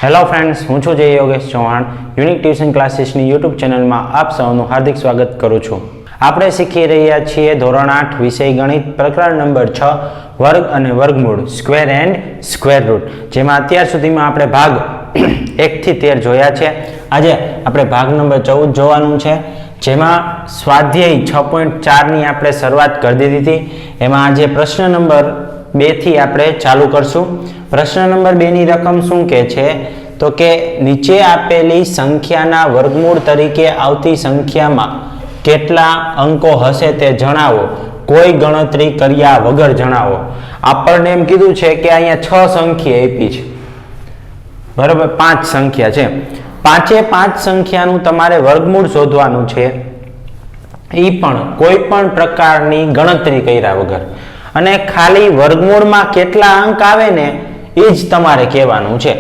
Hello friends, હું છું Jay Yogesh Chauhan. Unique tuition ક્લાસીસની યુટ્યુબ ચેનલમાં આપ સૌનું હાર્દિક સ્વાગત કરું છું. આપણે શીખી રહ્યા છીએ ધોરણ 8 વિષય ગણિત પ્રકરણ નંબર 6 વર્ગ અને વર્ગમૂળ સ્ક્વેર એન્ડ સ્ક્વેર રૂટ, જેમાં અત્યાર સુધીમાં આપણે ભાગ 1 થી 13 જોયા છે. આજે આપણે ભાગ નંબર 14 જોવાનું છે, જેમાં સ્વાધ્યાય 6.4 ની આપણે શરૂઆત કરી દીધી હતી. એમાં આજે પ્રશ્ન નંબર 2 થી આપણે ચાલુ કરશું. પ્રશ્ન નંબર 2 ની રકમ શું કહે છે તો કે નીચે આપેલી સંખ્યાના વર્ગમૂળ તરીકે આવતી સંખ્યામાં કેટલા અંકો હશે તે જણાવો, કોઈ ગણતરી કર્યા વગર જણાવો. આપણને એમ કીધું છે કે અહીંયા 6 સંખ્યા આપી છે, બરાબર, 5 સંખ્યા છે. પાંચે 5 સંખ્યાનું તમારે વર્ગમૂળ શોધવાનું છે, એ પણ કોઈ પણ પ્રકારની ગણતરી કર્યા વગર. અને ખાલી વર્ગમૂળમાં કેટલા અંક આવે ને એ જ તમારે કહેવાનું છે.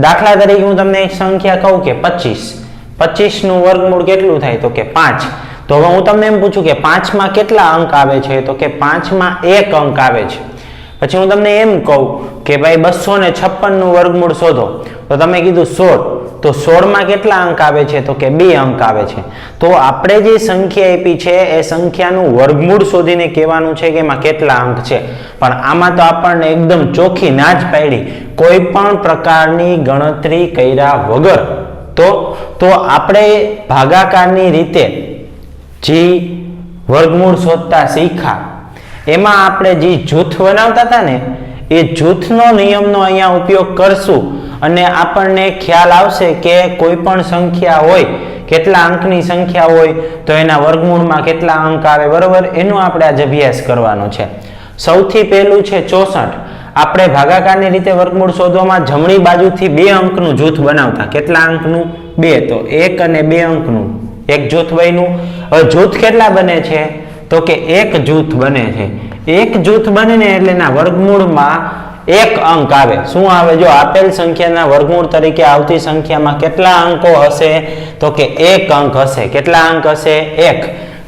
દાખલા તરીકે હું તમને એક સંખ્યા કહું કે 25 નું વર્ગમૂળ કેટલું થાય તો કે 5. તો હવે હું તમને એમ પૂછું કે 5 માં કેટલા અંક આવે છે તો કે 5 માં 1 અંક આવે છે. પછી હું તમને એમ કહું કે ભાઈ 256 નું વર્ગમૂળ શોધો, તો તમે કીધું 16, તો 16 માં કેટલા અંક આવે છે તો કે 2 અંક આવે છે. તો આપણે જે સંખ્યા આપી છે એ સંખ્યાનું વર્ગમૂળ શોધીને કહેવાનું છે કે એમાં કેટલા અંક છે. પણ આમાં તો આપણને એકદમ ચોખ્ખી ના જ પાડી, કોઈ પણ પ્રકારની ગણતરી કર્યા વગર. તો આપણે ભાગાકારની રીતે જે વર્ગમૂળ શોધતા શીખ્યા, એમાં આપણે જે જૂથ બનાવતા હતા ને એ જૂથનો નિયમનો અહીંયા ઉપયોગ કરશું અને આપણને ખ્યાલ આવશે કે કોઈ પણ સંખ્યા હોય, કેટલા અંકની સંખ્યા હોય તો એના વર્ગમૂળમાં કેટલા અંક આવે, બરોબર, એનો આપણે આજે અભ્યાસ કરવાનો છે. સૌથી પહેલું છે 64. આપણે ભાગાકારની રીતે વર્ગમૂળ શોધવામાં જમણી બાજુથી 2 અંકનું જૂથ બનાવતા. કેટલા અંકનું? 2. તો 1 અને 2 અંકનું એક જૂથ બન્યું. હવે જૂથ કેટલા બને છે તો કે 1 જૂથ બને છે. 1 જૂથ બને ને એટલે એના વર્ગમૂળમાં 1 અંક આવે. શું આવે? જો આપેલ સંખ્યાના વર્ગમૂળ તરીકે આવતી સંખ્યામાં કેટલા અંકો હશે તો કે 1 અંક હશે. કેટલા અંક હશે? 1.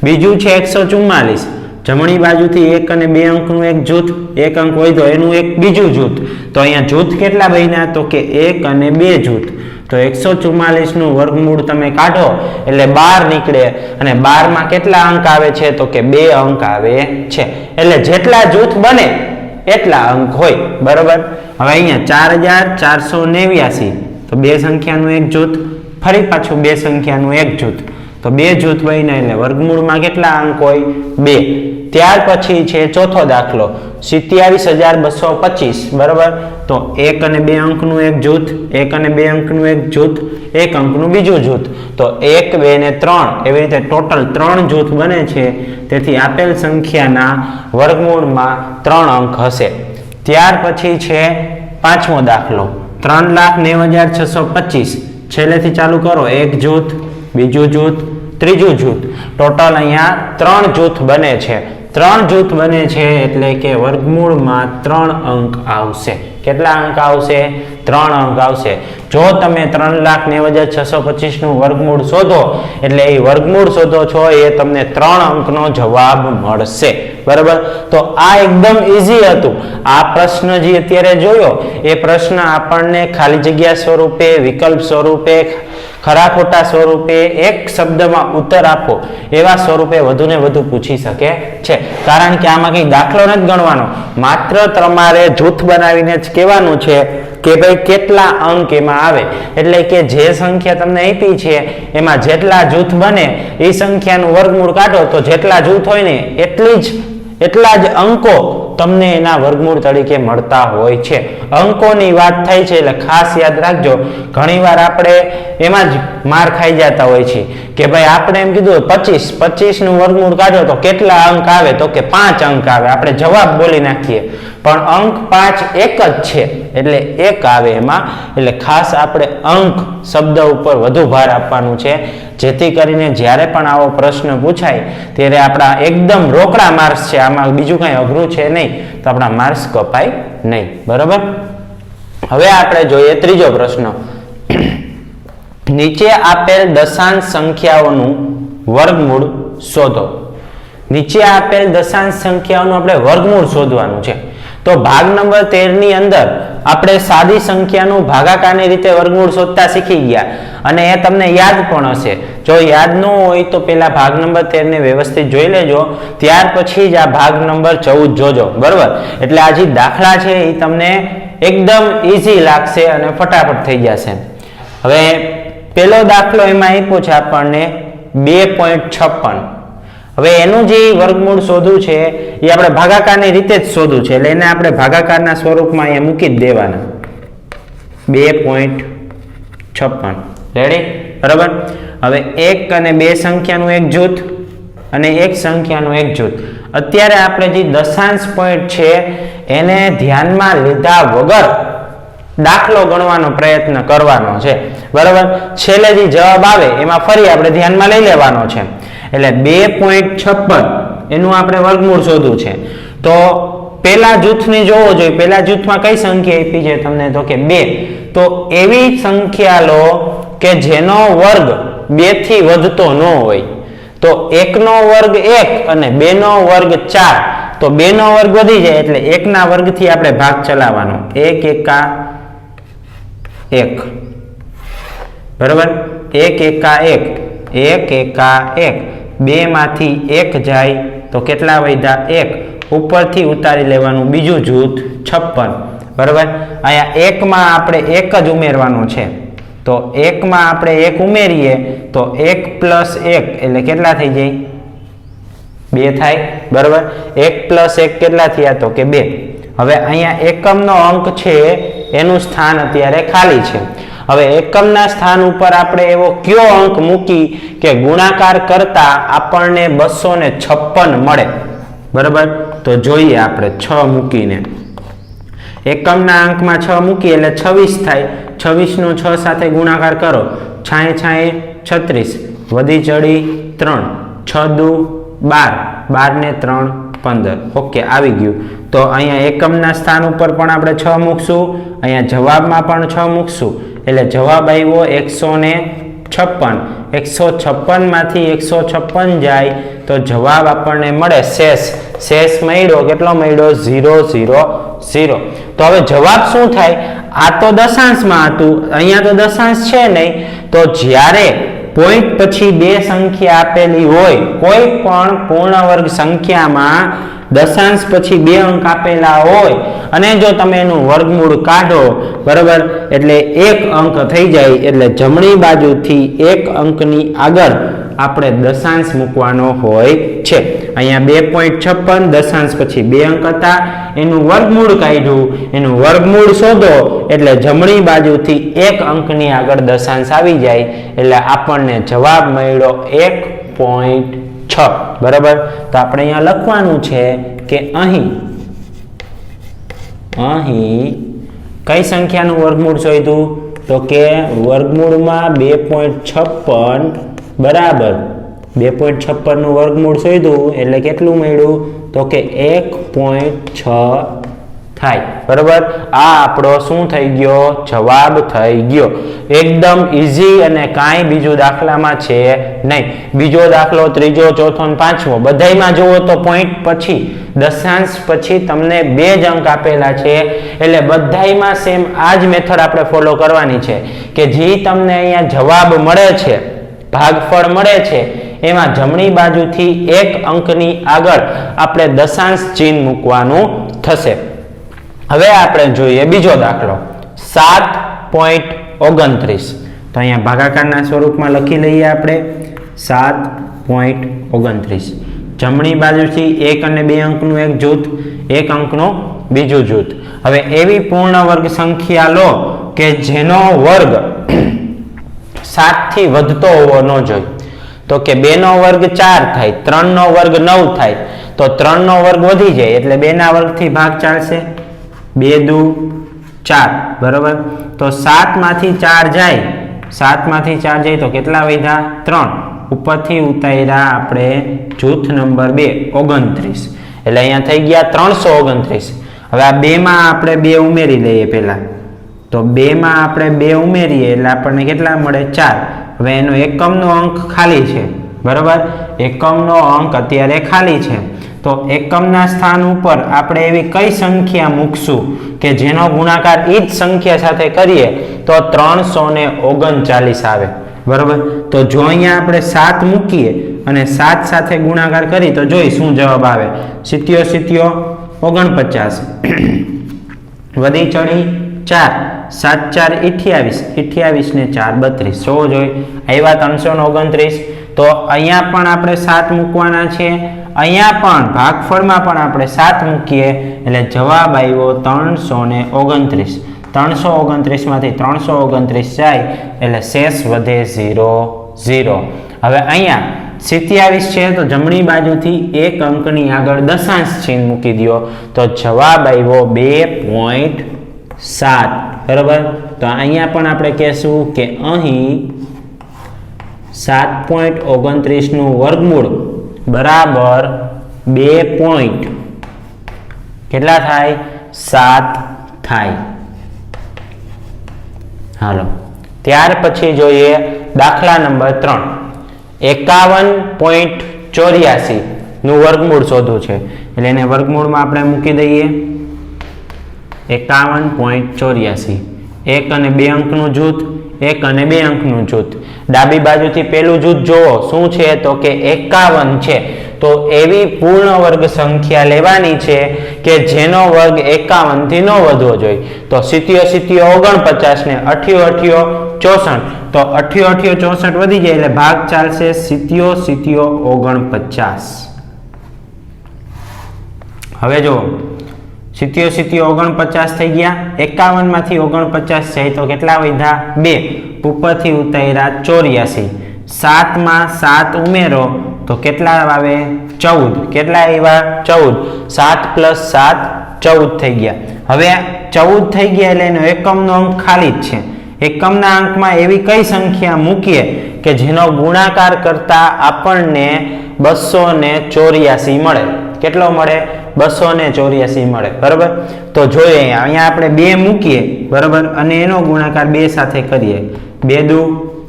બીજું છે 144. જમણી બાજુથી 1 અને 2 અંકનું એક જૂથ, 1 અંક હોય તો એનું એક બીજું જૂથ. તો અહીંયા જૂથ કેટલા બન્યા તો કે 1 અને 2 જૂથ. તો 144 નું વર્ગમૂળ તમે કાઢો એટલે 12 નીકળે, અને 12 માં કેટલા અંક આવે છે તો કે 2 અંક આવે છે. એટલે જેટલા જૂથ બને એટલા અંક હોય, બરોબર. હવે અહીંયા 4489, તો 2 સંખ્યાનું એક જૂથ, ફરી પાછું 2 સંખ્યાનું એક જૂથ, તો 2 જૂથ બન્યા એટલે વર્ગમૂળમાં કેટલા અંક હોય? 2. ત્યાર પછી છે ચોથો દાખલો 27225, બરોબર. તો 1 અને 2 અંકનું એક જૂથ, 1 અને 2 અંકનું એક જૂથ, 1 અંકનું બીજું જૂથ. તો 1, 2 ને 3, એવી રીતે ટોટલ 3 જૂથ બને છે. તેથી આપેલ સંખ્યાના વર્ગમૂળમાં 3 અંક હશે. ત્યાર પછી છે પાંચમો દાખલો 3,90,625. છેલ્લેથી ચાલુ કરો, એક જૂથ, બીજું જૂથ, ત્રીજું જૂથ. ટોટલ અહીંયા 3 જૂથ બને છે. 3 જૂથ બને છે એટલે કે વર્ગમૂળમાં 3 અંક આવશે. કેટલા અંક આવશે? 3 અંક આવશે. જો તમે 3,90,625 નું વર્ગમૂળ શોધો એટલે એ વર્ગમૂળ શોધો છો એ તમને 3 અંકનો જવાબ મળશે, બરાબર. તો આ એકદમ ઈઝી હતું. આ પ્રશ્ન જે અત્યારે જોયો એ પ્રશ્ન આપણને ખાલી જગ્યા સ્વરૂપે, વિકલ્પ સ્વરૂપે, ખરા ખોટા સ્વરૂપે, એક શબ્દમાં ઉત્તર આપો એવા સ્વરૂપે વધુ ને વધુ પૂછી શકે છે. કારણ કે આમાં કઈ દાખલો નથી ગણવાનો, માત્ર તમારે જૂથ બનાવીને જ કહેવાનું છે કે ભાઈ કેટલા અંક એમાં આવે. એટલે કે જે સંખ્યા તમને આપી છે એમાં જેટલા જૂથ બને એ સંખ્યાનું વર્ગમૂળ કાઢો, તો જેટલા જૂથ હોય ને એટલા જ અંકો તમને એના વર્ગમૂળ તરીકે મળતા હોય છે. અંકોની વાત થઈ છે એટલે ખાસ યાદ રાખજો. ઘણીવાર આપણે એમાં જ માર ખાઈ જતા હોય છે કે ભાઈ આપણે એમ કીધું 25 નું વર્ગમૂળ કાઢો તો કેટલા અંક આવે તો કે 5 અંક આવે. આપણે જવાબ બોલી નાખીએ પણ અંક 5 એક જ છે એટલે 1 આવે એમાં. એટલે ખાસ આપણે અંક શબ્દ ઉપર વધુ ભાર આપવાનું છે, જેથી કરીને જ્યારે પણ આવો પ્રશ્ન પૂછાય ત્યારે આપણા એકદમ રોકડા માર્ક્સ છે. આમાં બીજું કઈ અઘરું છે નહીં, તો આપણા માર્ક્સ કપાય નહીં, બરાબર. હવે આપણે જોઈએ ત્રીજો પ્રશ્ન. નીચે આપેલ દશાંશ સંખ્યાઓનું વર્ગમૂળ શોધો. નીચે આપેલ દશાંશ સંખ્યાઓનું આપણે વર્ગમૂળ શોધવાનું છે. તો ભાગ નંબર 13 ની અંદર આપણે સાદી સંખ્યાનું ભાગાકારની રીતે વર્ગમૂળ શોધતા શીખી ગયા અને એ તમને યાદ પણ હશે. જો યાદ ન હોય તો પેલા ભાગ નંબર 13 ને વ્યવસ્થિત જોઈ લેજો, ત્યાર પછી જ આ ભાગ નંબર 14 જોજો. બરોબર, એટલે આ જે દાખલા છે એ તમને એકદમ ઈઝી લાગશે અને ફટાફટ થઈ જશે. હવે પેલો દાખલો એમાં આપ્યો છે આપણને 2.56. હવે એનું જે વર્ગમૂળ શોધવું છે એ આપણે ભાગાકારની રીતે જ શોધવું છે, એટલે એને આપણે ભાગાકારના સ્વરૂપમાં અહીંયા મૂકી જ દેવાના. 2.56 રેડી. બરાબર. હવે 1 અને 2 સંખ્યાનું એક જૂથ અને એક સંખ્યાનું એક જૂથ. અત્યારે આપણે જે દશાંશ પોઈન્ટ છે એને ધ્યાનમાં લીધા વગર દાખલો ગણવાનો પ્રયત્ન કરવાનો છે. બરાબર, છેલ્લે જે જવાબ આવે એમાં ફરી આપણે ધ્યાનમાં લઈ લેવાનો છે. એટલે 2.56 એનું આપણે વર્ગમૂળ શોધવું છે. તો પેલા જૂથને જોવો જોઈએ. પેલા જૂથમાં કઈ સંખ્યા આપી છે તમને? તો કે 2. તો એવી સંખ્યા લો કે જેનો વર્ગ 2 થી વધતો ન હોય. તો 1 નો વર્ગ 1 અને 2 નો વર્ગ 4. તો 2 નો વર્ગ વધી જાય એટલે 1 ના વર્ગથી આપણે ભાગ ચલાવવાનો. 1 એકા 1. બરાબર, 1 એકા 1, 1 એકા 1. 2 માંથી 1 જાય તો કેટલા વધ્યા? 1. ઉપરથી ઉતારી લેવાનું બીજું જૂથ 56. બરાબર, અહીંયા 1 માં આપણે 1 જ ઉમેરવાનું છે. તો 1 માં આપણે 1 ઉમેરીએ તો 1 પ્લસ 1 એટલે કેટલા થઈ જાય? 2 થાય. બરાબર, 1 પ્લસ 1 કેટલા થયા? તો કે 2. હવે અહીંયા એકમનો અંક છે એનું સ્થાન અત્યારે ખાલી છે. હવે એકમના સ્થાન ઉપર આપણે એવો કયો અંક મૂકી કે ગુણાકાર કરતા આપણને 256 મળે? બરાબર, તો જોઈએ આપણે 6 મૂકીને. એકમના અંકમાં 6 મૂકી એટલે 26 થાય. 26 નો 6 સાથે ગુણાકાર કરો. 6 36 વધી ચડી 3. 6 દુ 12. 12 ને 3 15. ઓકે, આવી ગયું. તો અહીંયા એકમના સ્થાન ઉપર પણ આપણે 6 મૂકશું, અહીંયા જવાબમાં પણ 6 મૂકશું એટલે જવાબ આવ્યો 156. 156 માંથી 156 જાય તો જવાબ આપણને મળે શેષ મળ્યો. કેટલો મળ્યો? 000. તો હવે જવાબ શું થાય? આ તો દશાંશમાં હતું, અહીંયા તો દશાંશ છે નહીં. તો જ્યારે પોઈન્ટ પછી 2 સંખ્યા આપેલી હોય, કોઈ પણ પૂર્ણ વર્ગ સંખ્યામાં દશાંશ પછી 2 અંક આપેલા હોય અને જો તમે એનું વર્ગમૂળ કાઢો, બરાબર, એટલે 1 અંક થઈ જાય. એટલે જમણી બાજુથી 1 અંકની આગળ આપણે દશાંશ મૂકવાનો હોય છે. અહીંયા 2.56 દશાંશ પછી 2 અંક હતા, એનું વર્ગમૂળ કાઢ્યું, એનું વર્ગમૂળ શોધો એટલે જમણી બાજુથી 1 અંકની આગળ દશાંશ આવી જાય એટલે આપણને જવાબ મળ્યો 1.6. બરાબર, તો આપણે અહીંયા લખવાનું છે કે અહીં કઈ સંખ્યાનું વર્ગમૂળ શોધ્યું? તો કે વર્ગમૂળમાં 2.56 બરાબર 2.56 નું વર્ગમૂળ શોધ્યું એટલે કેટલું મળ્યું? તો કે 1.6 થાય. બરાબર, આ આપણો શું થઈ ગયો? જવાબ થઈ ગયો. એકદમ ઈઝી અને કાંઈ બીજું દાખલામાં છે નહીં. બીજો દાખલો, ત્રીજો, ચોથો અને પાંચમો બધાયમાં જુઓ તો પોઈન્ટ પછી દશાંશ પછી તમને 2 જ અંક આપેલા છે એટલે બધાયમાં સેમ આ જ મેથડ આપણે ફોલો કરવાની છે કે જે તમને અહીંયા જવાબ મળે છે, ભાગફળ મળે છે, એમાં જમણી બાજુથી 1 અંકની આગળ આપણે દશાંશ ચિહ્ન મૂકવાનું થશે. હવે આપણે જોઈએ બીજો દાખલો 7.29. તો અહીંયા ભાગાકારના સ્વરૂપમાં લખી લઈએ આપણે 7.29. જમણી બાજુથી 1 અને 2 અંકનું એક જૂથ, 1 અંકનું બીજું જૂથ. હવે એવી પૂર્ણ વર્ગ સંખ્યા લો કે જેનો વર્ગ 7 થી વધતો હોવો ન જોઈએ. તો કે 2 નો વર્ગ 4 થાય, 3 નો વર્ગ 9 થાય. તો 3 નો વર્ગ વધી જાય એટલે 2 ના વર્ગથી ભાગ ચાલશે. 2 દુ 4. બરાબર, તો 7 માંથી 4 જાય, 7 માંથી 4 જાય તો કેટલા વધ્યા? 3. ઉપરથી ઉતાર્યા આપણે જૂથ નંબર 2 29 એટલે અહીંયા થઈ ગયા 329. હવે આ 2 માં આપણે 2 ઉમેરી લઈએ પહેલા. તો 2 માં આપણે 2 ઉમેરીએ એટલે આપણને કેટલા મળે? 4. હવે એનો એકમનો અંક ખાલી છે. બરાબર, એકમનો અંક અત્યારે ખાલી છે તો એકમના સ્થાન ઉપર આપણે એવી કઈ સંખ્યા મૂકશું કે જેનો ગુણાકાર એ જ સંખ્યા સાથે કરીએ તો 339 આવે, બરોબર. તો જો અહીંયા આપણે 7 મૂકીએ અને 7 સાથે ગુણાકાર કરી તો જોઈ શું જવાબ આવે. 7 49 વધી ચડી 4 7 4 28 28 ને 4 32 સો જોઈ આવ્યા 329. તો અહીંયા પણ આપણે 7 મૂકવાના છે, અહીંયા પણ ભાગફળમાં પણ આપણે 7 મૂકીએ એટલે જવાબ આવ્યો 329. 329 માંથી 329 જાય એટલે શેષ વધે 0 0. હવે અહીંયા 27 છે તો જમણી બાજુથી એક અંકની આગળ દશાંશ ચિહ્ન મૂકી દો તો જવાબ આવ્યો 2.7, બરાબર. તો અહીંયા પણ આપણે કહેશું કે અહીં 7.29 નું વર્ગમૂળ બરાબર 2. કેટલા થાય? 7 થાય. હાલો ત્યાર પછી જોઈએ દાખલા નંબર 3. 51.84 નું વર્ગમૂળ શોધવું છે એટલે એને વર્ગમૂળમાં આપણે મૂકી દઈએ 51.84. 1 અને 2 અંકનું જૂથ, 1 અને 2 અંકનું જૂથ. ડાબી બાજુથી પેલું જૂથ જોવો શું છે તો કે 51 છે. તો એવી પૂર્ણ વર્ગ સંખ્યા લેવાની છે કે જેનો વર્ગ 51 થી ન વધવો જોઈએ. તો 77 49 ને 88 64. તો 88 64 વધી જાય એટલે ભાગ ચાલશે 77 49. હવે જો 77 49 થઈ ગયા. 51 માંથી 49 જાય તો કેટલા વધ્યા? 2. ઉપરથી ઉતાર્યા 84. 7 માં 7 ઉમેરો તો કેટલા આવે? 14. કેટલા આવ્યા? 14. 7 + 7 14 થઈ ગયા. હવે 14 થઈ ગયા એટલે એનો એકમનો અંક ખાલી જ છે. એકમના અંકમાં એવી કઈ સંખ્યા મૂકીએ કે જેનો ગુણાકાર કરતા આપણને 284 મળે. કેટલો મળે? 284 મળે, બરાબર. તો જોઈએ અહીંયા આપણે 2 મૂકીએ, બરાબર, અને એનો ગુણાકાર 2 સાથે કરીએ. 2 દુ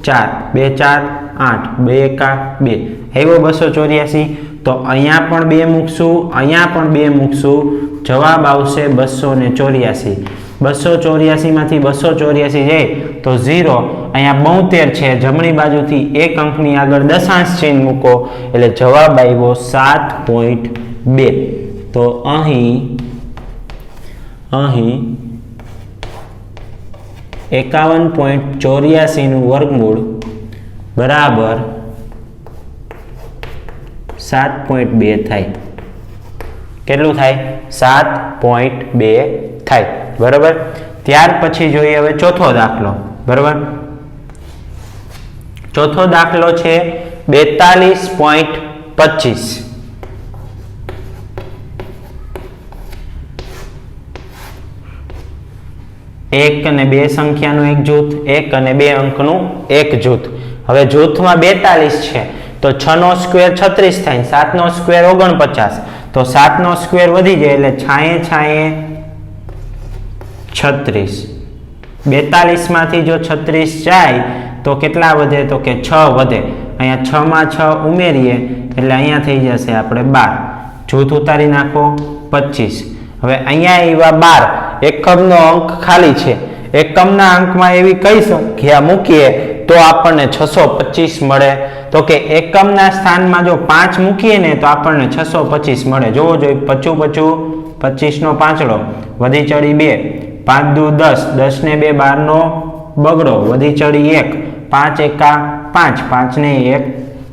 4 2 4 8 2 1 2 આવ્યો 284. તો અહીંયા પણ 2 મૂકશું, અહીંયા પણ 2 મૂકશું, જવાબ આવશે 284. 284 માંથી 284 જાય તો 0. અહીંયા 72 છે, જમણી બાજુથી એક અંકની આગળ દશાંશ ચિહ્ન મૂકો એટલે જવાબ આવ્યો 7.2. તો અહીં 51.84 નું વર્ગમૂળ બરાબર 7.2 થાય. કેટલું થાય? 7.2 થાય, બરાબર. ત્યાર પછી જોઈએ હવે ચોથો દાખલો, બરાબર. ચોથો દાખલો છે 42.25. એક અને 2 સંખ્યાનું એક જૂથ, 1 અને 2 અંકનું એક જૂથ. હવે જૂથમાં 42 છે તો 6 નો સ્ક્વેર 36 થાય, 7 નો સ્ક્વેર 49. તો 7 નો સ્ક્વેર વધી જાય એટલે છાંયે 36. 42 માંથી જો 36 જાય તો કેટલા વધે તો કે 6 વધે. અહીંયા 6 માં 6 ઉમેરીએ એટલે અહીંયા થઈ જશે આપણે 12. જૂથ ઉતારી નાખો 25. હવે અહીંયા આવ્યા 12. એકમનો અંક ખાલી છે. એકમના અંકમાં એવી કઈ સંખ્યા મૂકીએ તો આપણને 625 મળે? તો કે એકમના સ્થાનમાં જો 5 મૂકીએ ને તો આપણને 625 મળે. જોવો જોઈએ 25 25 નો પાંચડો વધી ચડી 2 5 દુ 10 10 ને 2 12 નો બગડો વધી ચડી 1 5 એકા 5 5 ને 1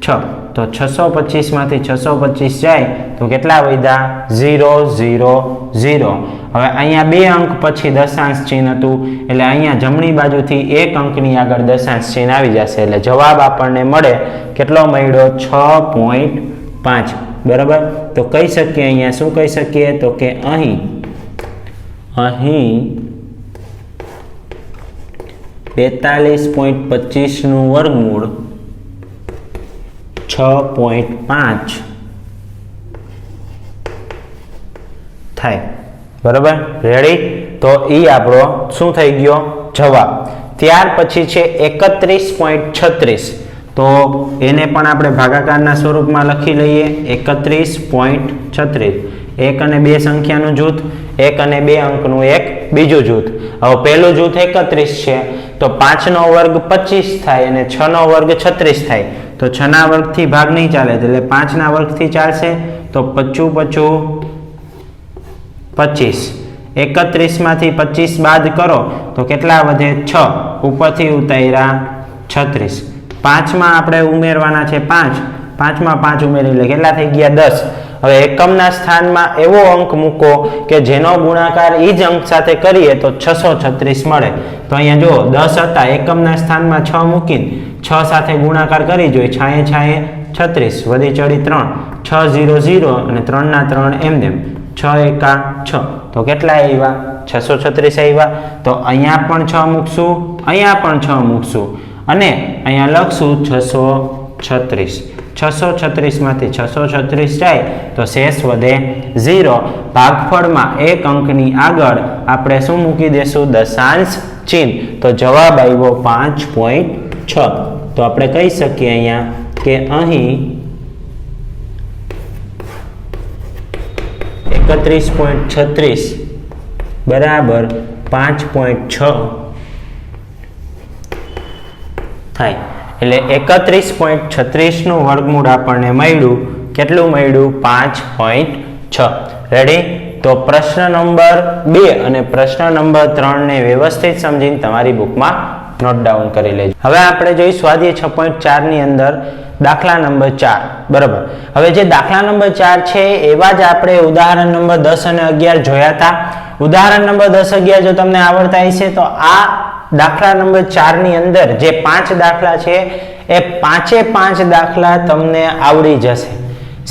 6. તો 625 માંથી 625 જાય તો કેટલા વધ્યા? 0 0 0. હવે અહીંયા 2 અંક પછી દશાંશ ચિહ્ન હતું એટલે અહીંયા જમણી બાજુથી એક અંકની આગળ દશાંશ ચિહ્ન આવી જશે એટલે જવાબ આપણને મળે. કેટલો મળ્યો? 6.5, બરાબર. તો કહી શકીએ અહીંયા શું કહી શકીએ તો કે અહીં 42.25 નું વર્ગમૂળ 6.5 થાય, બરાબર. રેડી? તો એ આપણો શું થઈ ગયો? જવાબ. ત્યાર પછી છે 31.36. તો એને પણ આપણે ભાગાકારના સ્વરૂપમાં લખી લઈએ 31.36 એક અને બે સંખ્યાનું જૂથ, એક અને બે અંકનું એક બીજું જૂથ. હવે પહેલું જૂથ 31 છે તો 5 નો વર્ગ 25 થાય અને 6 નો વર્ગ 36 થાય. તો 6 ના વર્ગથી ભાગ નહીં ચાલે એટલે 5 ના વર્ગથી ચાલશે. તો 25 25 31 માંથી 25 બાદ કરો તો કેટલા વધે? 6. ઉપરથી ઉતાર્યા 36. 5 માં આપણે ઉમેરવાના છે 5. 5 માં 5 ઉમેરી એટલે કેટલા થઈ ગયા? 10. હવે એકમના સ્થાનમાં એવો અંક મૂકો કે જેનો ગુણાકાર એ જ અંક સાથે કરીએ તો 636 મળે. તો અહીંયા જો 10 હતા, એકમના સ્થાનમાં 6 મૂકીને 6 સાથે ગુણાકાર કરી જોઈએ. 6 છાએ 36 વધી ચડી 3, 6 0 0 અને 3 ના 3 એમ 6 એકા 6. તો કેટલા આવ્યા? 636 આવ્યા. તો અહીંયા પણ 6 મૂકશું, અહીંયા પણ 6 મૂકશું અને અહીંયા લખશું 636. 636 માંથી 636 જાય તો શેષ વધે 0. ભાગફળમાં એક અંકની આગળ આપણે શું મૂકી દેશું? દશાંશ ચિહ્ન. તો જવાબ આવ્યો 5.6. તો આપણે કહી શકીએ અહીંયા કે અહીં 31.36 બરાબર 5.6 થાય. એટલે 31.36 નું વર્ગમૂળ આપણને મળ્યું. કેટલું મળ્યું? 5.6. રેડી? તો પ્રશ્ન નંબર 2 અને પ્રશ્ન નંબર 3 ને વ્યવસ્થિત સમજીને તમારી બુકમાં નોટ ડાઉન કરી લેજો. હવે આપણે જોઈ સ્વાધ્યાય 6.4 ની અંદર દાખલા નંબર 4. બરાબર. હવે જે દાખલા નંબર 4 છે એવા જ આપણે ઉદાહરણ નંબર 10 અને 11 જોયા હતા. ઉદાહરણ નંબર 10 11 જો તમને આવડતા હશે તો આ દાખલા નંબર 4 ની અંદર જે 5 દાખલા છે એ 5 દાખલા તમને આવડી જશે.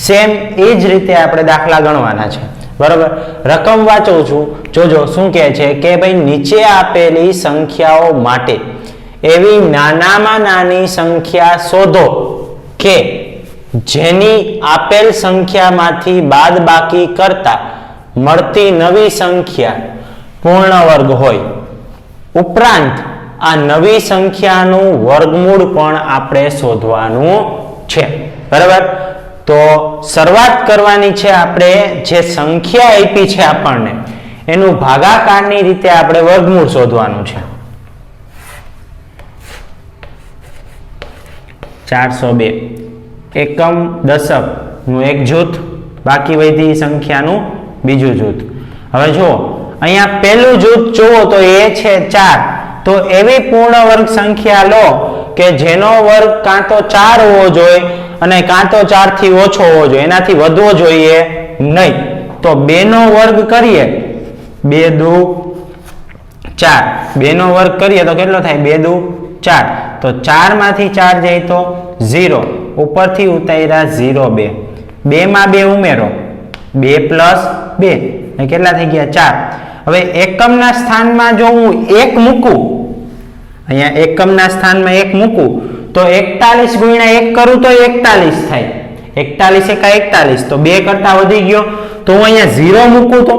સેમ એ જ રીતે આપણે દાખલા ગણવાના છે. બરાબર. રકમ વાંચું છું, જોજો શું કહે છે કે ભાઈ નીચે આપેલી સંખ્યાઓ માટે એવી નાનામાં નાની સંખ્યા શોધો કે જેની આપેલ સંખ્યામાંથી બાદબાકી કરતા મળતી નવી સંખ્યા પૂર્ણ વર્ગ હોય. ઉપરાંત આ નવી સંખ્યાનું વર્ગમૂળ પણ આપણે શોધવાનું છે. બરાબર. તો શરૂઆત કરવાની છે આપણે જે સંખ્યા આપી છે આપણને એનું ભાગાકારની રીતે આપણે વર્ગમૂળ શોધવાનું છે. 402 એકમ દશક નું એક જૂથ, બાકી વધી સંખ્યાનું બીજું જૂથ. હવે જો અહીંયા પહેલું જૂથ જુઓ તો એ છે 4. તો એવી પૂર્ણ વર્ગ સંખ્યા લો કે જેનો વર્ગ કાં તો 4 હોવો જોઈએ અને કાં તો 4 થી ઓછો હોવો જોઈએ, એનાથી વધવો જોઈએ નહીં. તો 2 નો વર્ગ કરીએ, 2 દુ 4. 2 નો વર્ગ કરીએ તો કેટલો થાય? 2 દુ 4. તો 4 માંથી 4 જાય તો 0. ઉપરથી ઉતાર્યા 0 2. 2 માં 2 ઉમેરો, 2 પ્લસ 2 એ કેટલા થઈ ગયા? 4. હવે એકમના સ્થાનમાં જો હું 1 મૂકું, અહીંયા એકમના સ્થાનમાં 1 મૂકું તો 41 ગુણ્યા 1 કરું તો 41 થાય. 41 એકા 41 તો 2 કરતા વધી ગયો. તો હું અહીંયા 0 મૂકું તો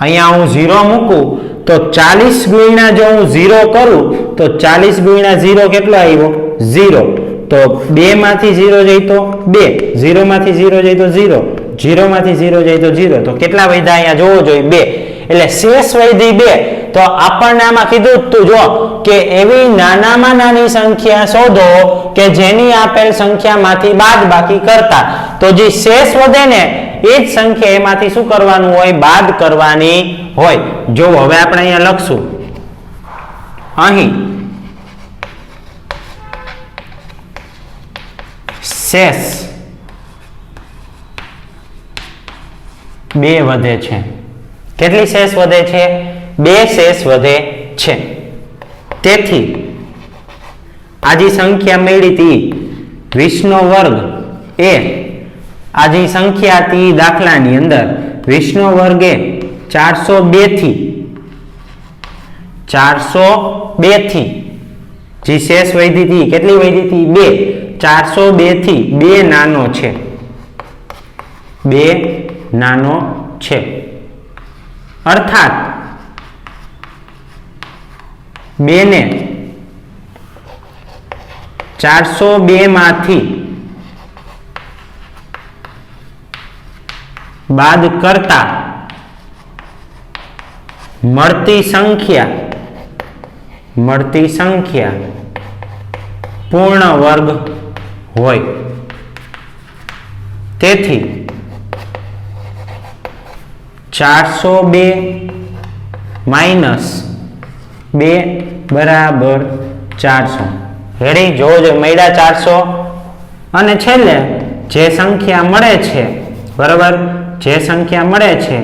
અહીંયા હું 0 મૂકું તો 40 ગુણ્યા જો હું 0 કરું તો 40 ગુણ્યા 0 કેટલો આવ્યો? 0. તો 2 માંથી 0 જાય તો 2, 0 માંથી 0 જાય તો 0, 0 માંથી 0 જાય તો 0. તો કેટલા વધ્યા અહીંયા જોવો જોઈએ? 2. એટલે શેષ વધી 2. તો આપણને આમાં કીધું તું જો કે એવી નાનામાં નાની સંખ્યા શોધો કે જેની આપેલ સંખ્યામાંથી બાદબાકી કરતા. તો જે શેષ વધે ને એ જ સંખ્યા એમાંથી શું કરવાનું હોય? બાદ કરવાની હોય. જો હવે આપણે અહીંયા લખશું, અહીં શેષ 2 વધે છે. કેટલી શેષ વધે છે? 2 શેષ વધે છે. તેથી આ જે સંખ્યા મળી હતી 20 નો વર્ગ એ આ જે સંખ્યા હતી દાખલાની અંદર 20 નો વર્ગ એ 402 થી જે શેષ વધી હતી કેટલી વધી હતી? 2. 402 થી 2 નાનો છે, 2 નાનો છે. અર્થાત 2 ને 402 માંથી બાદ કરતા મળતી સંખ્યા પૂર્ણ વર્ગ હોય. તેથી 402 માઇનસ 2 બરાબર 400. રેડી? જોવો જોઈએ, મળ્યા 400 અને છેલ્લે જે સંખ્યા મળે છે, બરાબર, જે સંખ્યા મળે છે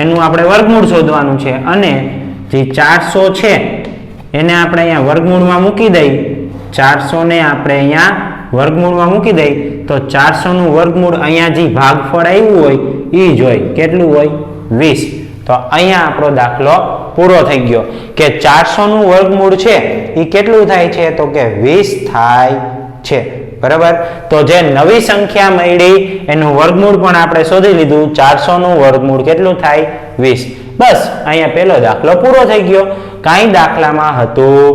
એનું આપણે વર્ગમૂળ શોધવાનું છે અને જે 400 છે એને આપણે અહીંયા વર્ગમૂળમાં મૂકી દઈ. 400 ને આપણે અહીંયા વર્ગમૂળમાં મૂકી દઈ તો 400 નું વર્ગમૂળ અહીંયા જે ભાગફળ આવ્યું હોય એ જ હોય. કેટલું હોય? 20. તો અહીંયા આપણો દાખલો પૂરો થઈ ગયો કે 400 નું વર્ગમૂળ છે એ કેટલું થાય છે? તો કે 20 થાય છે. બરાબર? તો જે નવી સંખ્યા મળી એનું વર્ગમૂળ પણ આપણે શોધી લીધું. 400 નું વર્ગમૂળ કેટલું થાય? 20. બસ અહીંયા પહેલો દાખલો પૂરો થઈ ગયો. કાંઈ દાખલામાં હતું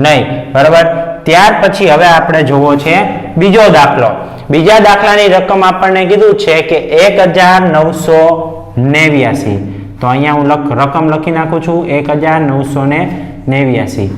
નહીં. બરાબર? ત્યાર પછી હવે આપણે જોવો છે બીજો દાખલો. બીજા દાખલાની રકમ આપણને કીધું છે કે 1989. તો અહીંયા હું રકમ લખી નાખું છું 1989.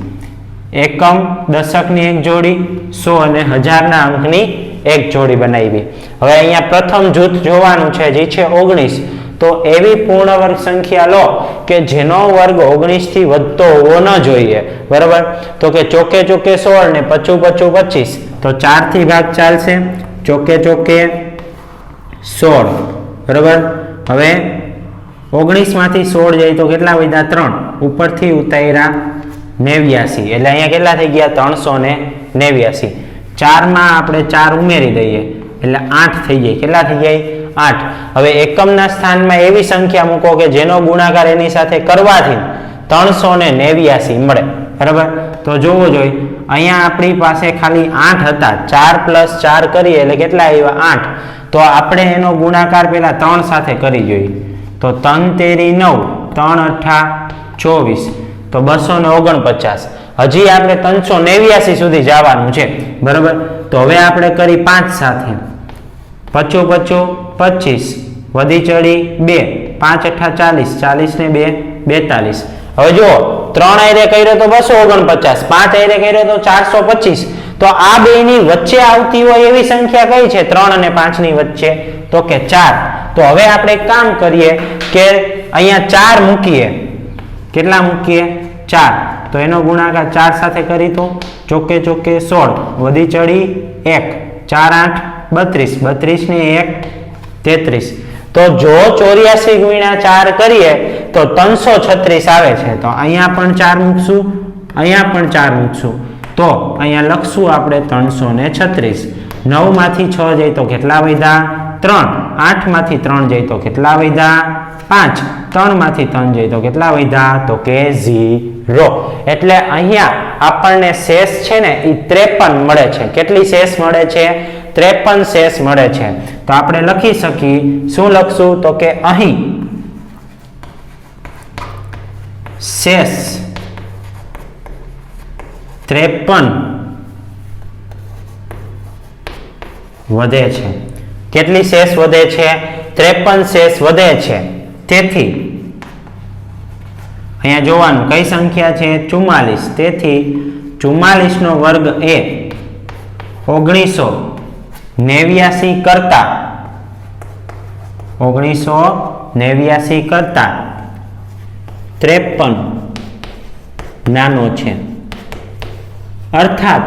એકમ દશકની એક જોડી, 100 અને 1000 ના અંકની એક જોડી બનાવી. હવે અહીંયા પ્રથમ જૂથ જોવાનું છે જે છે 19. તો એવી પૂર્ણ વર્ગ સંખ્યા લો કે જેનો વર્ગ 19 થી વધતો હોવો ન જોઈએ. બરાબર? તો કે ચોકે ચોકે 16 ને 25 25 25. તો 4 થી ભાગ ચાલશે. ચોકે ચોકે 16. બરાબર? હવે 19 માંથી 16 જાય તો કેટલા વધ્યા? 3. ઉપરથી ઉતાર્યા 89. એટલે અહીંયા કેટલા થઈ ગયા? 389. 4 માં આપણે 4 ઉમેરી દઈએ એટલે 8 થઈ જાય. કેટલા થઈ જાય? 8. હવે એકમના સ્થાનમાં એવી સંખ્યા મૂકો કે જેનો ગુણાકાર એની સાથે કરવાથી 389 મળે. બરાબર? તો જોવો જોઈએ, અહીંયા આપણી પાસે ખાલી 8 હતા. 4 પ્લસ 4 કરીએ એટલે કેટલા આવ્યા? 8. તો આપણે એનો ગુણાકાર પેલા 3 સાથે કરી જોઈએ. તો 3 તેરી 9, 3 અઠા 24, તો 249. હજી આપણે 389 સુધી જવાનું છે. બરાબર? તો હવે આપણે કરી 5 સાથે. 25 25 વધી ચડી 2, 5 અઠા 40, 40 ને 2 42. હવે જુઓ, 3 આયરે કર્યો તો 249, 5 આયરે કર્યો તો 425. તો આ બેની વચ્ચે આવતી હોય એવી સંખ્યા કઈ છે 3 અને 5 ની વચ્ચે? તો કે 4. તો હવે આપણે એક કામ કરીએ કે અહીંયા 4 મૂકીએ. કેટલા મૂકીએ? 4. તો એનો ગુણાકાર 4 સાથે કરી તો ચોકે ચોકે 16 વધી ચડી 1, 4 8 32, 32 ને 1 33. તો જો 84 ગુણ્યા 4 કરીએ તો 336 આવે છે. તો અહીંયા પણ 4 મૂકશું, અહીંયા પણ 4 મૂકશું. તો અહીંયા લખશું આપણે 336. 9 માંથી 6 જાય તો કેટલા વધ્યા? 3. 8 માંથી 3 જાય તો કેટલા વધ્યા? 5. 3 માંથી 3 જાય તો કેટલા વધ્યા? તો કે 0. એટલે અહીંયા આપણને શેષ છે ને એ 53 મળે છે. કેટલી શેષ મળે છે? 53 શેષ મળે છે. તો આપણે લખી શકીએ, શું લખશું? તો કે અહીં શેષ 53 વધે છે. કેટલી શેષ વધે છે? 53 શેષ વધે છે. તેથી અહીંયા જોવાનું કઈ સંખ્યા છે? 44. તેથી 44 નો વર્ગ એ 1989 કરતા 53 નાનો છે. અર્થાત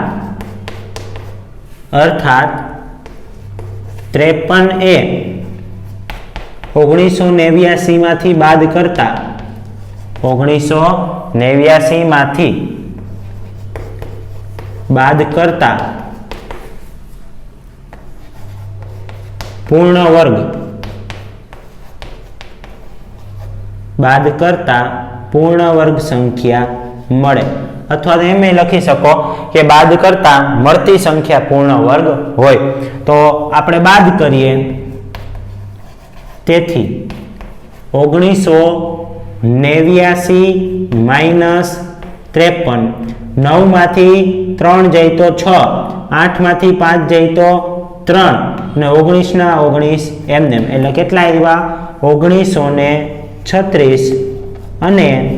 53 એ 1989 માંથી બાદ કરતા 1989 માંથી બાદ કરતા પૂર્ણ વર્ગ સંખ્યા મળે. અથવા તો એમ લખી શકો કે બાદ કરતા મળતી સંખ્યા પૂર્ણ વર્ગ હોય. તો આપણે બાદ કરીએ. તેથી 1989 માઇનસ 53. 9 માંથી 3 જાય તો 6, 8 માંથી 5 જાય તો 3 અને 19 ના 19 એમને એટલે કેટલા આવ્યા 1936 અને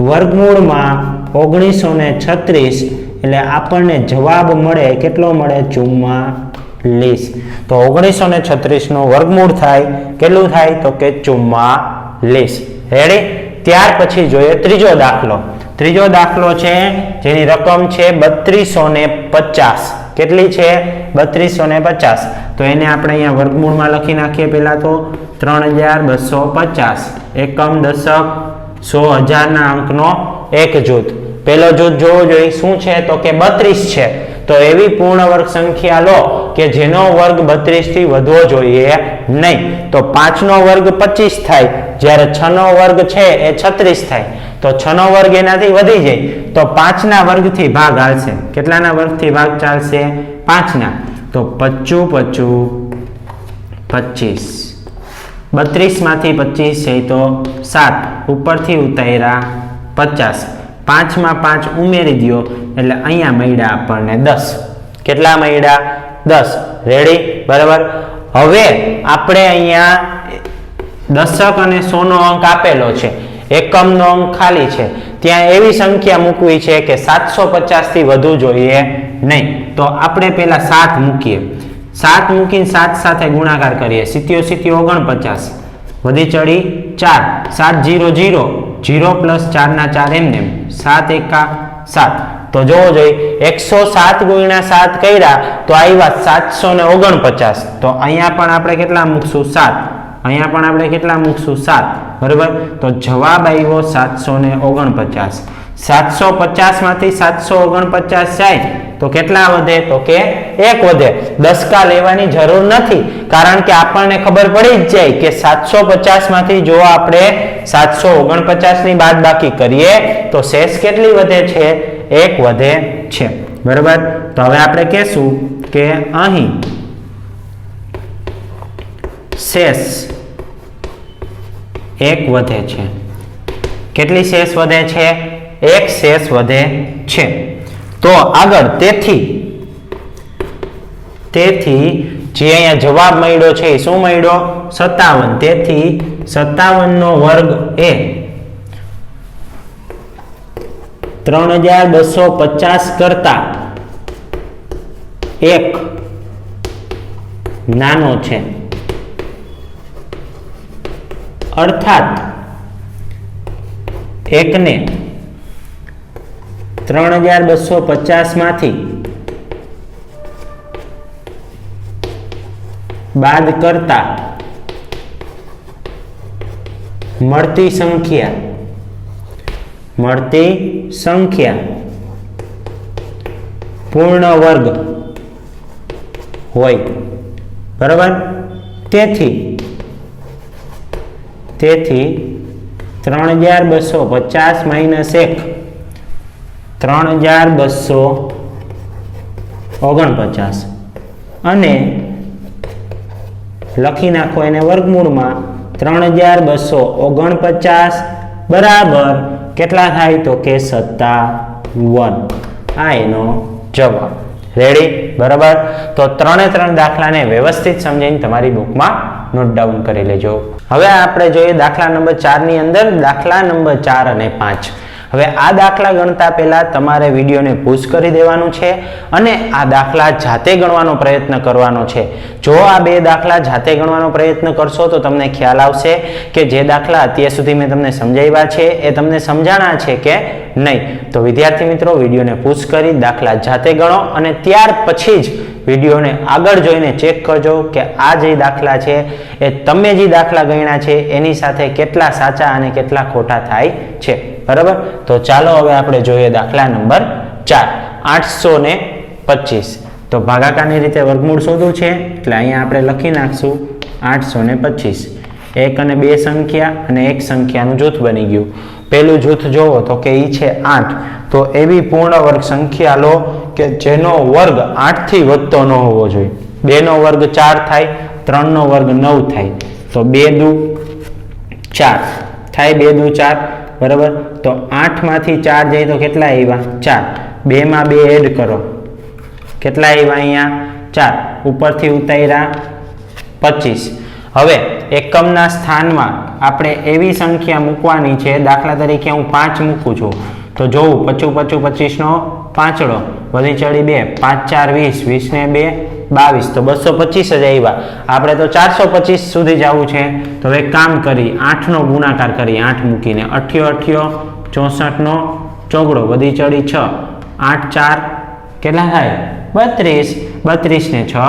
વર્ગમૂળમાં 1936 એટલે આપણને જવાબ મળે કેટલો મળે 44 તો 1936 નું વર્ગમૂળ થાય કેટલું થાય તો કે 44 રેડી ત્યાર પછી જોઈએ ત્રીજો દાખલો છે જેની રકમ છે 3250 કેટલી છે 3250 તો એને આપણે અહીંયા વર્ગમૂળમાં લખી નાખીએ પહેલા તો 3250 એકમ દશક 100,000 ના અંકનો એક જૂથ પહેલો જૂથ જોવો જોઈએ શું છે તો કે 32 છે તો એવી પૂર્ણ વર્ગ સંખ્યા લો કે જેનો વર્ગ 32 થી વધવો જોઈએ નહીં તો 5 નો વર્ગ 25 થાય જ્યારે 6 નો વર્ગ છે એ 36 થાય તો 6 નો વર્ગ એનાથી વધી જાય તો 5 ના વર્ગથી ભાગ આવશે કેટલાના વર્ગથી ભાગ ચાલશે 5 ના તો 25 25 32 માંથી 25 છે તો 7 ઉપરથી ઉતાર્યા 50 5 માં 5 ઉમેરી દો એટલે અહીંયા મળ્યા આપણને 10 કેટલા મળ્યા 10 રેડી બરાબર હવે આપણે અહીંયા દશક અને 100 નો અંક આપેલો છે એકમનો અંક ખાલી છે ત્યાં એવી સંખ્યા મૂકવી છે કે 750 થી વધુ જોઈએ નહીં તો આપણે પહેલા 7 મૂકીએ 7 મૂકીને 7 સાથે ગુણાકાર કરીએ 77 49 વધી ચડી 4 7 0 0 0 પ્લસ 4 ના 4 એમને 7 એકા 7 તો જોવો જોઈએ 107 ગુણ્યા 7 કર્યા તો આવ્યા 749 તો અહીંયા પણ આપણે કેટલા મૂકશું 7 અહીંયા પણ આપણે કેટલા મૂકશું 7 બરાબર તો જવાબ આવ્યો 749 750 માંથી 749 જાય તો કેટલા વધે તો કે 1 વધે દસકા લેવાની જરૂર નથી કારણ કે આપણને ખબર પડી જ જાય કે 750 માંથી જો આપણે 749 ની બાદબાકી કરીએ તો શેષ કેટલી વધે છે 1 વધે છે બરાબર તો હવે આપણે કહેશું કે અહીં શેષ 1 વધે છે કેટલી શેષ વધે છે 1 શેષ વધે છે તો આગળ તેથી જે અહીંયા જવાબ મળ્યો છે શું મળ્યો 57 તેથી 57 નો વર્ગ એ 3250 કરતા 1 નાનો છે અર્થાત 1 ને 3250 માંથી બાદ કરતા મળતી સંખ્યા પૂર્ણ વર્ગ હોય બરાબર તેથી 3250 માઇનસ 1 3249 અને લખી નાખો એને વર્ગમૂળમાં 3249 બરાબર કેટલા થાય તો કે 57 આ એનો જવાબ રેડી બરાબર તો 3 દાખલાને વ્યવસ્થિત સમજીને તમારી બુકમાં નોટ ડાઉન કરી લેજો હવે આપણે જોઈએ દાખલા નંબર 4 ની અંદર દાખલા નંબર 4 અને 5 હવે આ દાખલા ગણતા પહેલા તમારે વિડીયોને પૂઝ કરી દેવાનું છે અને આ દાખલા જાતે ગણવાનો પ્રયત્ન કરવાનો છે જો આ બે દાખલા જાતે ગણવાનો પ્રયત્ન કરશો તો તમને ખ્યાલ આવશે કે જે દાખલા અત્યાર સુધી મેં તમને સમજાવ્યા છે એ તમને સમજાણા છે કે નહીં તો વિદ્યાર્થી મિત્રો વિડીયોને પૂઝ કરી દાખલા જાતે ગણો અને ત્યાર પછી જ વિડીયોને આગળ જોઈને ચેક કરજો કે આ જે દાખલા છે એ તમે જે દાખલા ગણ્યા છે એની સાથે કેટલા સાચા અને કેટલા ખોટા થાય છે બરાબર તો ચાલો હવે આપણે જોઈએ દાખલા નંબર 4 825 તો ભાગાકારની રીતે વર્ગમૂળ શોધવું છે એટલે અહીંયા આપણે લખી નાખશું 825 એક અને બે સંખ્યા અને એક સંખ્યાનું જૂથ બની ગયું પહેલું જૂથ જોવો તો કે ઈ છે 8 તો એવી પૂર્ણ વર્ગ સંખ્યા લો કે જેનો વર્ગ 8 થી વધતો ન હોવો જોઈએ 2 નો વર્ગ 4 થાય 3 નો વર્ગ 9 થાય તો 2 દુ 4 થાય 2 દુ 4 બરાબર તો 8 માંથી 4 જાય તો કેટલા આવ્યા 4 2 માં 2 એડ કરો કેટલા આવ્યા અહીંયા 4 ઉપરથી ઉતાર્યા 25. હવે એકમના સ્થાનમાં આપણે એવી સંખ્યા મૂકવાની છે, દાખલા તરીકે હું 5 મૂકું છું તો જોવું 55 25 નો પાંચડો વધી ચડી 2 5 4 20 20 ને 2 22 તો 225 જ આવ્યા. આપણે તો 425 સુધી જવું છે તો હવે કામ કરી 8 નો ગુણાકાર કરી 8 મૂકીને 8 8 64 નો ચોગડો વધી ચડી 6 8 4 કેટલા થાય 32 32 ને 6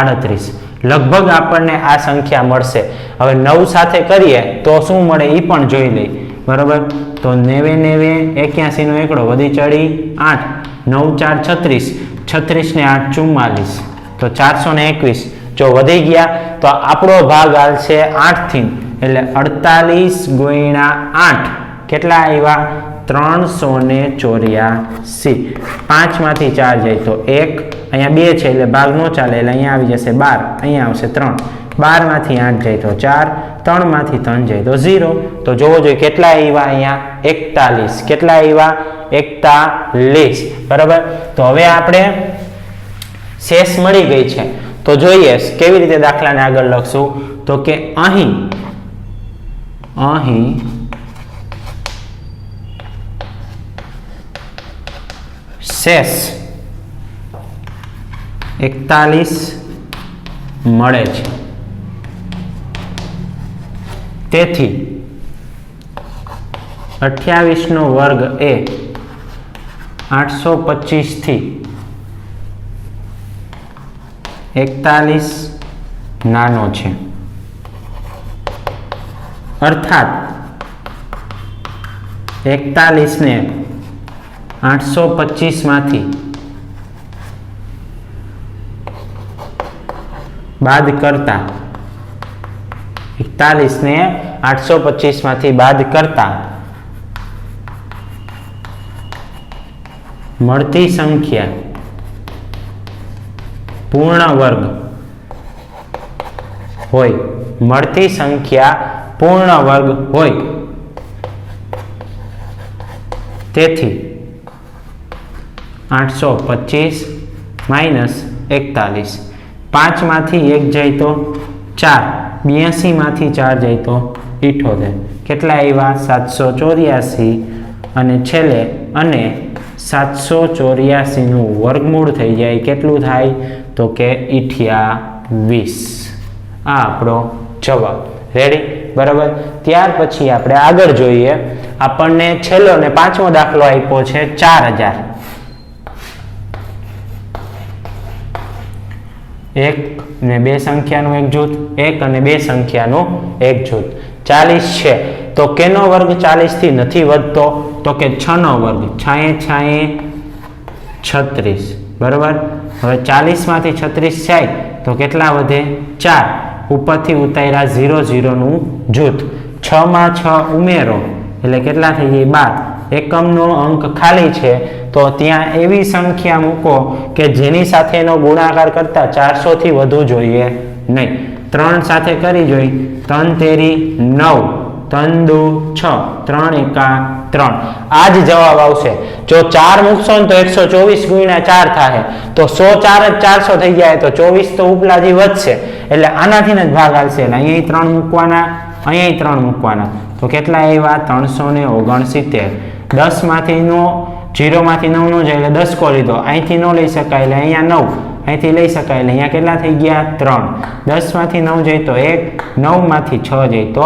38. લગભગ આપણને આ સંખ્યા મળશે. હવે 9 સાથે કરીએ તો શું મળે એ પણ જોઈ લઈ. બરોબર, તો 90 90 81 નો એકડો વધી ચડી 8 9 4 36 36 ને 8 44 તો 421. જો વધી ગયા તો આપણો ભાગ હાલશે 8 થી, એટલે 48 ગુણ્યા 8 કેટલા આવ્યા 384. 5 માંથી 4 જાય તો 1, અહીંયા 2 છે એટલે ભાગ નો ચાલે એટલે અહીંયા આવી જશે 12, અહીંયા આવશે 3. 12 માંથી 8 જાય તો 4, 3 માંથી 3 જાય તો 0. તો જોવો જોઈએ કેટલા આવ્યા અહીંયા 41. કેટલા આવ્યા 41. બરાબર, તો હવે આપણે શેષ મળી ગઈ છે તો જોઈએ કેવી રીતે દાખલાને આગળ લખશું. તો કે અહીં શેષ 41 મળે છે. તેથી 28 નો વર્ગ એ 825 થી 41 નાનો છે. અર્થાત 41 ને 825 માંથી બાદ કરતા 41 ને 825 માંથી બાદ કરતા મળતી સંખ્યા પૂર્ણ વર્ગ હોય. મળતી સંખ્યા પૂર્ણ વર્ગ હોય. તેથી 825 માઇનસ 41. 5 માંથી 1 જાય તો 4, 82 માંથી 4 જાય તો 78. કેટલા આવ્યા 784. અને છેલ્લે અને 784 નું વર્ગમૂળ થઈ જાય કેટલું થાય તો કે 28. આ આપણો જવાબ. રેડી? બરાબર. ત્યાર પછી આપણે આગળ જોઈએ. આપણને છેલ્લો ને 5મો દાખલો આપ્યો છે 4000. 1 ને 2 સંખ્યાનું એક જૂથ, 1 અને 2 સંખ્યાનું એક જૂથ. 40 છે તો કેનો વર્ગ 40 થી નથી વધતો તો કે 6 નો વર્ગ. 6 36. બરાબર. હવે 40 માંથી 36 જાય તો કેટલા વધે 4. ઉપરથી ઉતાર્યા 0 0 નું જૂથ. 6 માં 6 ઉમેરો એટલે કેટલા થઈ જાય 12. એકમનો અંક ખાલી છે તો ત્યાં એવી સંખ્યા મૂકો કે જેની સાથેનો ગુણાકાર કરતા 400 થી વધુ જોઈએ નહીં. 3 સાથે કરી જોઈ. 3 તેરી 9, 3 દુ 6, 3 એકા 3. આ જ જવાબ આવશે. જો 4 મૂકશો ને તો 124 ગુણ્યા 4 થાય તો 100 4 જ 400 થઈ જાય તો 24 તો ઉપલાજી વધશે એટલે આનાથી જ ભાગ આવશે. એટલે અહીંયા 3 મૂકવાના, અહીંયા 3 મૂકવાના તો કેટલા આવ્યા 369. 10 માંથી નો 0 માંથી 9 નો જાય એટલે 10 કો લીધો. અહીંથી ન લઈ શકાય એટલે અહીંયા 9, અહીંથી લઈ શકાય એટલે અહીંયા કેટલા થઈ ગયા 3. 10 માંથી 9 જાય તો 1, 9 માંથી 6 જાય તો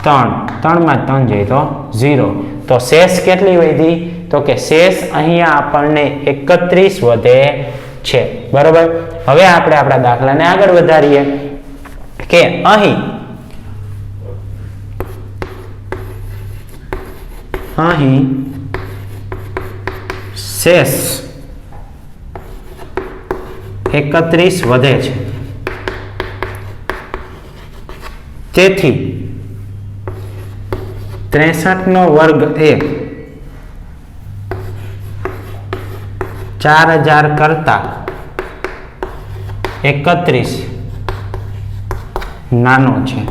3, 3 માં 3 જાય તો 0. તો શેષ કેટલી વધી તો કે શેષ અહીંયા આપણને 31 વધે છે. બરોબર. હવે આપણે આપણા દાખલાને આગળ વધારીએ કે અહીં શેષ 31 વધે છે. તેથી 63 નો વર્ગ એ 4000 કરતા 31 નાનો છે.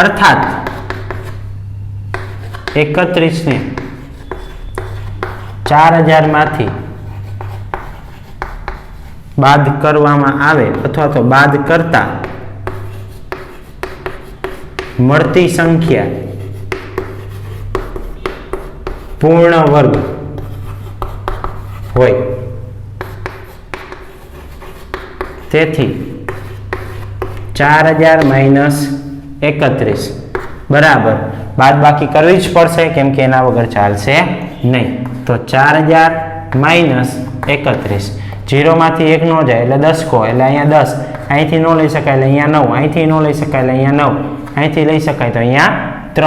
અર્થાત 31 ને 4000 માંથી બાદ કરવામાં આવે અથવા તો બાદ કરતા મળતી સંખ્યા પૂર્ણ વર્ગ હોય, તેથી 4000 માઇનસ 31 બરાબર બાદબાકી કરવી જ પડશે કેમ કે એના વગર ચાલશે નહીં. તો 4000 માઇનસ 31, 0 માંથી 1 નો જાય એટલે 10 કહો એટલે અહીંયા 10, અહીંથી નો લઈ શકાય એટલે અહીંયા 9, અહીંથી નો લઈ શકાય એટલે અહીંયા 9, અહીંથી લઈ શકાય તો અહીંયા 3,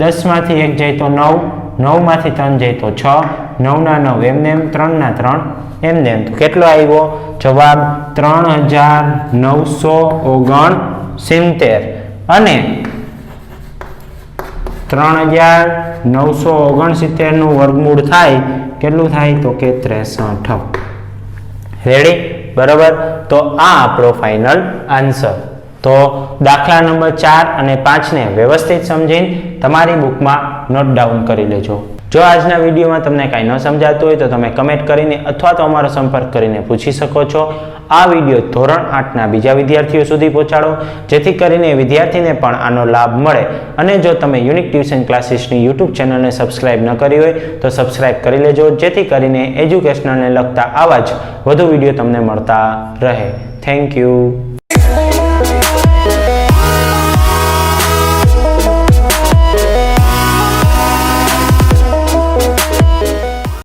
10 માંથી 1 જાય તો 9, 9 માંથી 3 જાય તો 6, 9 ના 9 એમને એમ, 3 ના 3 એમને એમ. તો કેટલો આવ્યો જવાબ? 3969 અને 3969 નું વર્ગમૂળ થાય કેટલું થાય તો કે 63. રેડી? બરાબર. તો આ આપણો ફાઇનલ આન્સર. તો દાખલા નંબર 4 અને 5 ને વ્યવસ્થિત સમજીને તમારી બુકમાં નોટ ડાઉન કરી લેજો. જો આજના વિડીયોમાં તમને કાંઈ ન સમજાતું હોય તો તમે કમેન્ટ કરીને અથવા તો અમારો સંપર્ક કરીને પૂછી શકો છો. આ વિડીયો ધોરણ 8ના બીજા વિદ્યાર્થીઓ સુધી પહોંચાડો જેથી કરીને વિદ્યાર્થીને પણ આનો લાભ મળે. અને જો તમે યુનિક ટ્યુશન ક્લાસીસની યુટ્યુબ ચેનલને સબસ્ક્રાઇબ ન કરી હોય તો સબસ્ક્રાઇબ કરી લેજો જેથી કરીને એજ્યુકેશનલને લગતા આવા જ વધુ વિડીયો તમને મળતા રહે. Thank you.